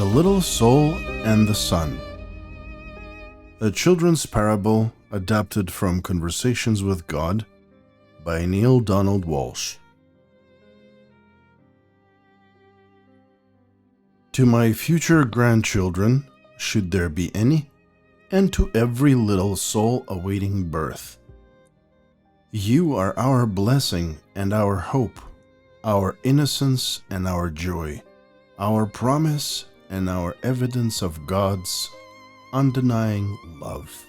The Little Soul and the Sun. A children's parable adapted from Conversations with God by Neale Walsch. To my future grandchildren, should there be any, and to every little soul awaiting birth, you are our blessing and our hope, our innocence and our joy, our promise and our evidence of God's undenying love.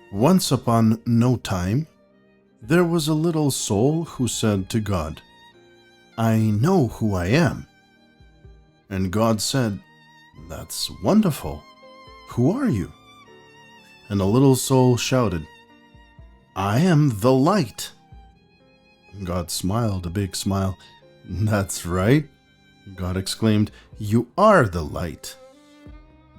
Once upon no time, there was a little soul who said to God, "I know who I am." And God said, "That's wonderful. Who are you?" And the little soul shouted, "I am the light." God smiled a big smile. "That's right," God exclaimed, "you are the light."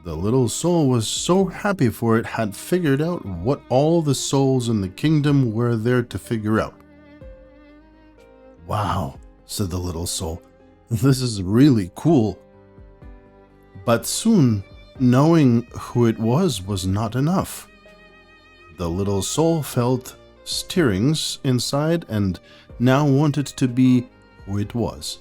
The little soul was so happy, for it had figured out what all the souls in the kingdom were there to figure out. "Wow," said the little soul, "this is really cool." But soon, knowing who it was not enough. The little soul felt stirrings inside and now wanted to be who it was.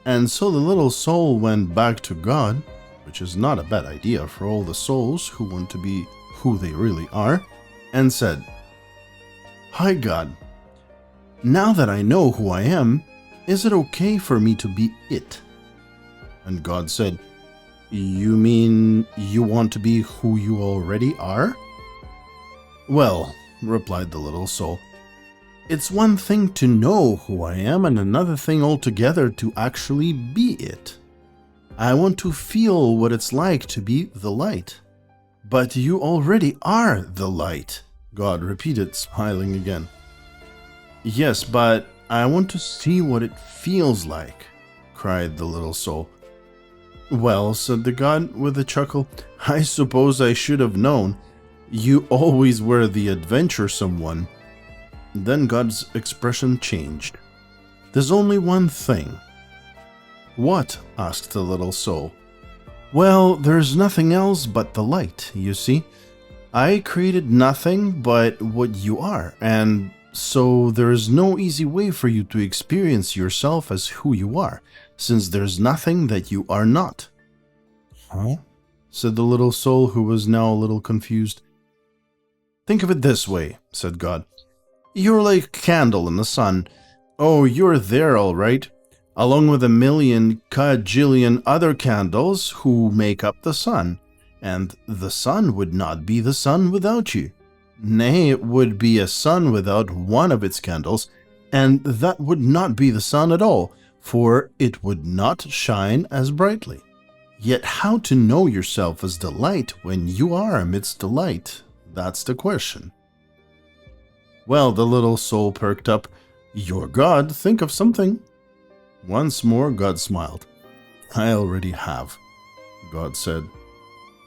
And so the little soul went back to God, which is not a bad idea for all the souls who want to be who they really are, and said, "Hi God, now that I know who I am, is it okay for me to be it?" And God said, "You mean you want to be who you already are?" "Well," replied the little soul, "it's one thing to know who I am and another thing altogether to actually be it. I want to feel what it's like to be the light." "But you already are the light," God repeated, smiling again. "Yes, but I want to see what it feels like," cried the little soul. "Well," said the God with a chuckle, "I suppose I should have known. You always were the adventuresome one." Then God's expression changed. "There's only one thing." "What?" asked the little soul. "Well, there's nothing else but the light, you see. I created nothing but what you are, and so there is no easy way for you to experience yourself as who you are, since there's nothing that you are not." "Huh?" said the little soul, who was now a little confused. "Think of it this way," said God. "You're like a candle in the sun. Oh, you're there all right, along with a million kajillion other candles who make up the sun, and the sun would not be the sun without you. Nay, it would be a sun without one of its candles, and that would not be the sun at all, for it would not shine as brightly. Yet how to know yourself as the light when you are amidst the light? That's the question." Well, the little soul perked up. "You're God, think of something." Once more God smiled. "I already have," God said.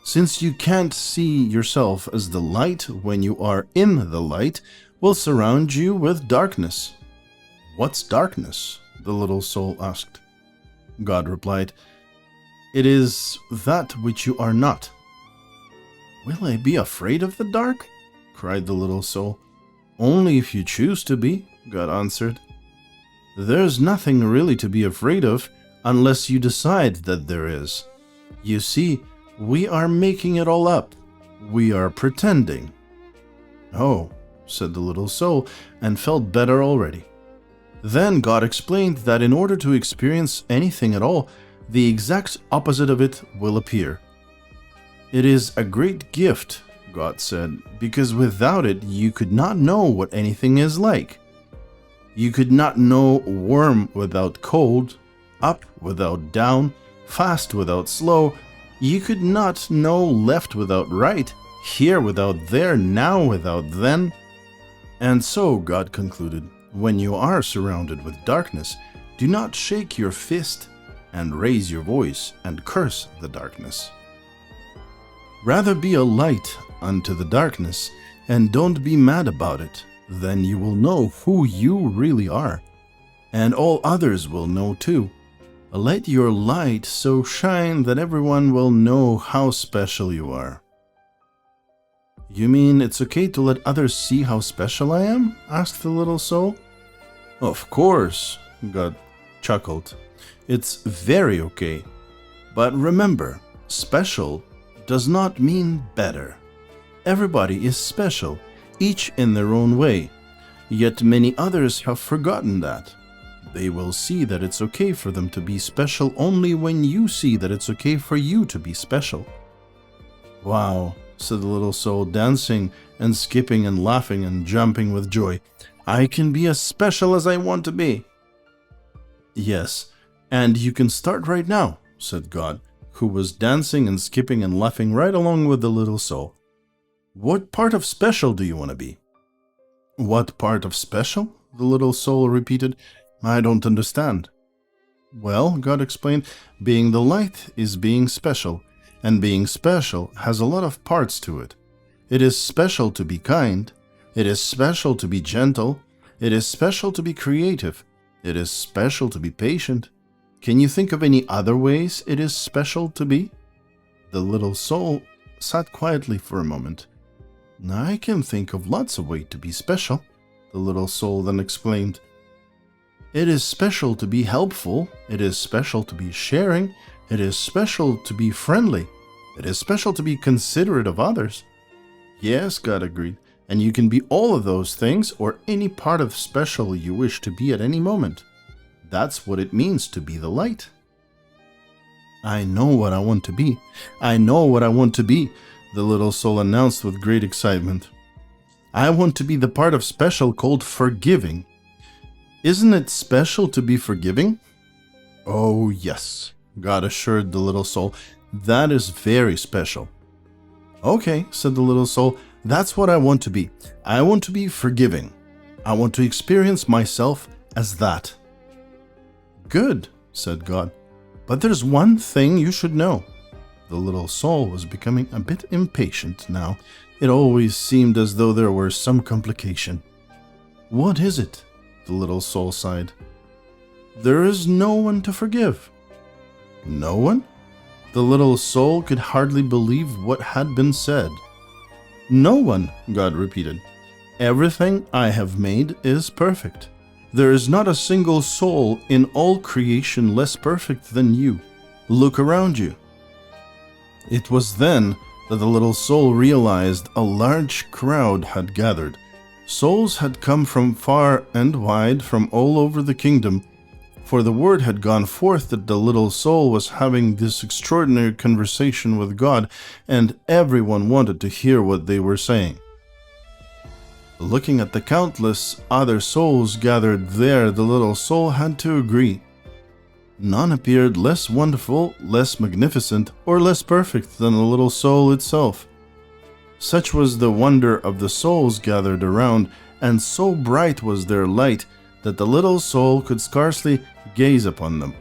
"Since you can't see yourself as the light when you are in the light, we'll surround you with darkness." "What's darkness?" the little soul asked. God replied, "It is that which you are not." "Will I be afraid of the dark?" cried the little soul. "Only if you choose to be," God answered. "There's nothing really to be afraid of unless you decide that there is. You see, we are making it all up. We are pretending." "Oh," said the little soul, and felt better already. Then God explained that in order to experience anything at all, the exact opposite of it will appear. "It is a great gift," God said, "because without it you could not know what anything is like. You could not know warm without cold, up without down, fast without slow. You could not know left without right, here without there, now without then." And so, God concluded, when you are surrounded with darkness, do not shake your fist and raise your voice and curse the darkness. Rather be a light unto the darkness, and don't be mad about it. Then you will know who you really are, and all others will know too. Let your light so shine that everyone will know how special you are. You mean it's okay to let others see how special I am? Asked the little soul. Of course, God chuckled. It's very okay. But remember, special does not mean better. Everybody is special, each in their own way. Yet many others have forgotten that. They will see that it's okay for them to be special only when you see that it's okay for you to be special. Wow, said the little soul, dancing and skipping and laughing and jumping with joy. I can be as special as I want to be. Yes, and you can start right now, said God, who was dancing and skipping and laughing right along with the little soul. What part of special do you want to be? What part of special? The little soul repeated. I don't understand. Well, God explained, being the light is being special, and being special has a lot of parts to it. It is special to be kind. It is special to be gentle. It is special to be creative. It is special to be patient. Can you think of any other ways it is special to be? The little soul sat quietly for a moment. I can think of lots of ways to be special, the little soul then explained. It is special to be helpful. It is special to be sharing. It is special to be friendly. It is special to be considerate of others. Yes, God agreed. And you can be all of those things or any part of special you wish to be at any moment. That's what it means to be the light. I know what I want to be. I know what I want to be, the little soul announced with great excitement. I want to be the part of special called forgiving. Isn't it special to be forgiving? Oh, yes, God assured the little soul. That is very special. Okay, said the little soul, that's what I want to be. I want to be forgiving. I want to experience myself as that. Good, said God. But there's one thing you should know. The little soul was becoming a bit impatient now. It always seemed as though there were some complication. What is it? The little soul sighed. There is no one to forgive. No one? The little soul could hardly believe what had been said. No one, God repeated. Everything I have made is perfect. There is not a single soul in all creation less perfect than you. Look around you. It was then that the little soul realized a large crowd had gathered. Souls had come from far and wide, from all over the kingdom, for the word had gone forth that the little soul was having this extraordinary conversation with God, and everyone wanted to hear what they were saying. Looking at the countless other souls gathered there, the little soul had to agree. None appeared less wonderful, less magnificent, or less perfect than the little soul itself. Such was the wonder of the souls gathered around, and so bright was their light that the little soul could scarcely gaze upon them.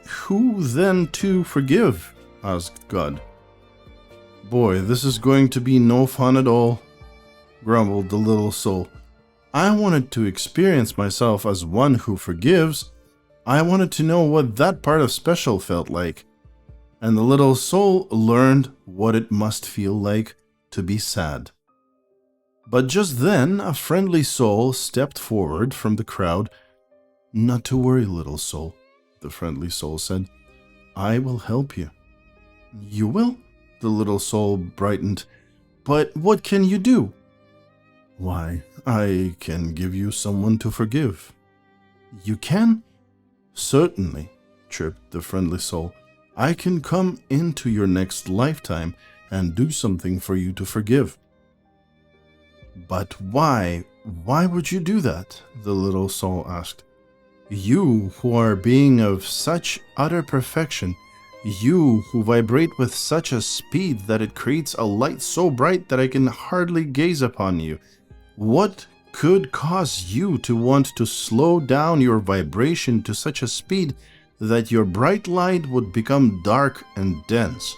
Who then to forgive? Asked God. Boy, this is going to be no fun at all, grumbled the little soul. I wanted to experience myself as one who forgives. I wanted to know what that part of special felt like. And the little soul learned what it must feel like to be sad. But just then a friendly soul stepped forward from the crowd. Not to worry, little soul, the friendly soul said. I will help you. You will? The little soul brightened. But what can you do? Why, I can give you someone to forgive. You can? Certainly, chirped the friendly soul. I can come into your next lifetime and do something for you to forgive. But why? Why would you do that? The little soul asked. You who are being of such utter perfection, you who vibrate with such a speed that it creates a light so bright that I can hardly gaze upon you. What could cause you to want to slow down your vibration to such a speed that your bright light would become dark and dense?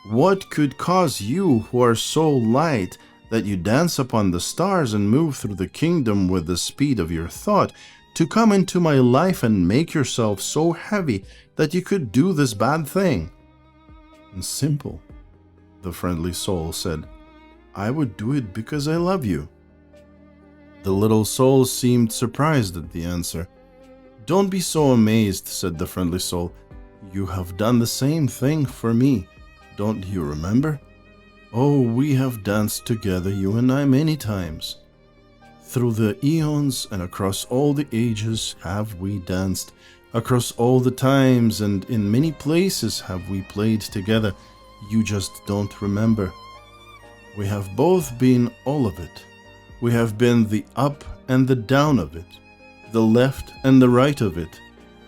What could cause you who are so light that you dance upon the stars and move through the kingdom with the speed of your thought to come into my life and make yourself so heavy that you could do this bad thing? Simple, the friendly soul said. I would do it because I love you. The little soul seemed surprised at the answer. Don't be so amazed, said the friendly soul. You have done the same thing for me. Don't you remember? Oh, we have danced together, you and I, many times. Through the eons and across all the ages have we danced. Across all the times and in many places have we played together. You just don't remember. We have both been all of it. We have been the up and the down of it, the left and the right of it.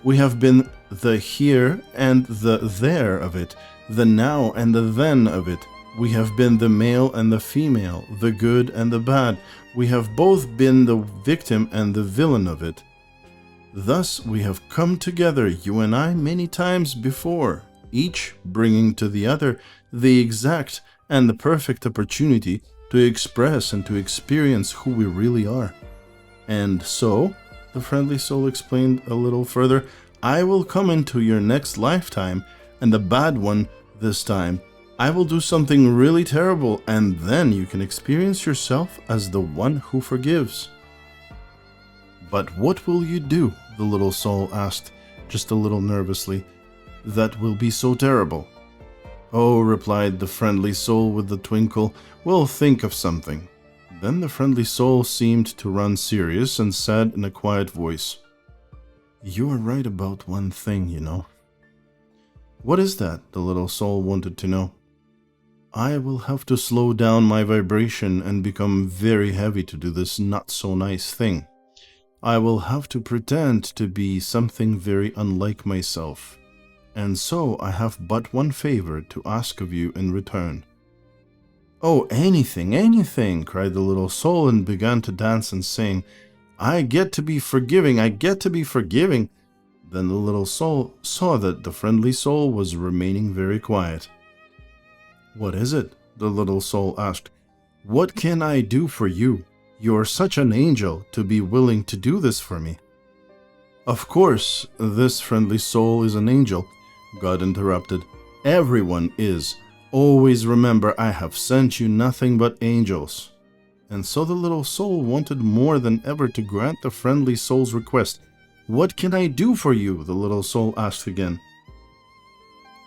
We have been the here and the there of it, the now and the then of it. We have been the male and the female, the good and the bad. We have both been the victim and the villain of it. Thus we have come together, you and I, many times before, each bringing to the other the exact and the perfect opportunity to express and to experience who we really are. And so, the friendly soul explained a little further, I will come into your next lifetime, and the bad one this time. I will do something really terrible, and then you can experience yourself as the one who forgives. But what will you do? The little soul asked, just a little nervously. That will be so terrible. Oh, replied the friendly soul with the twinkle, we'll think of something. Then the friendly soul seemed to run serious and said in a quiet voice, You are right about one thing, you know. What is that? The little soul wanted to know. I will have to slow down my vibration and become very heavy to do this not so nice thing. I will have to pretend to be something very unlike myself. And so I have but one favor to ask of you in return. Oh, anything, anything, cried the little soul and began to dance and sing. I get to be forgiving, I get to be forgiving. Then the little soul saw that the friendly soul was remaining very quiet. What is it? The little soul asked. What can I do for you? You are such an angel to be willing to do this for me. Of course, this friendly soul is an angel, God interrupted. Everyone is. Always remember, I have sent you nothing but angels. And so the little soul wanted more than ever to grant the friendly soul's request. What can I do for you? The little soul asked again.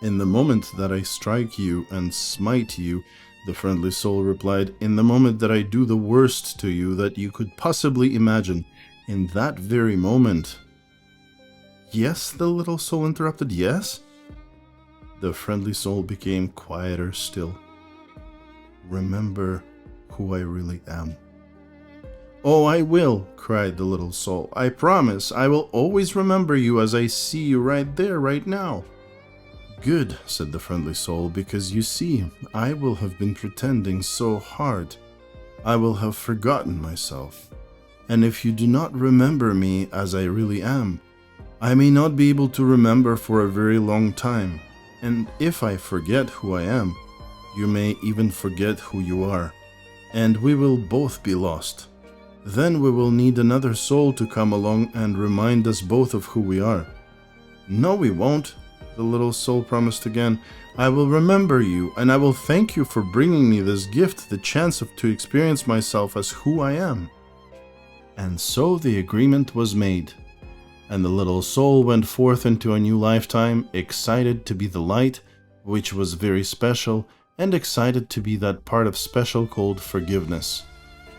In the moment that I strike you and smite you, the friendly soul replied, in the moment that I do the worst to you that you could possibly imagine, in that very moment. Yes, the little soul interrupted, yes? The friendly soul became quieter still. Remember who I really am. Oh, I will, cried the little soul. I promise, I will always remember you as I see you right there, right now. Good, said the friendly soul, because you see, I will have been pretending so hard. I will have forgotten myself. And if you do not remember me as I really am, I may not be able to remember for a very long time. And if I forget who I am, you may even forget who you are, and we will both be lost. Then we will need another soul to come along and remind us both of who we are. No, we won't, the little soul promised again. I will remember you, and I will thank you for bringing me this gift, the chance to experience myself as who I am. And so the agreement was made. And the little soul went forth into a new lifetime, excited to be the light, which was very special, and excited to be that part of special called forgiveness.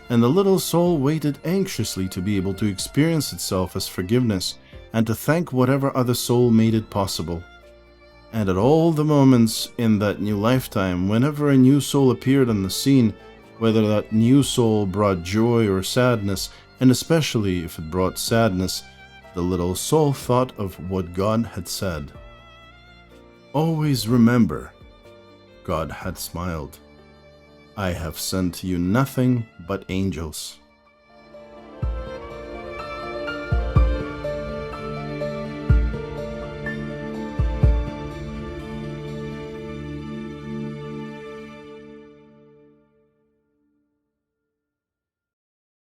And the little soul waited anxiously to be able to experience itself as forgiveness, and to thank whatever other soul made it possible. And at all the moments in that new lifetime, whenever a new soul appeared on the scene, whether that new soul brought joy or sadness, and especially if it brought sadness, the little soul thought of what God had said. Always remember, God had smiled. I have sent you nothing but angels.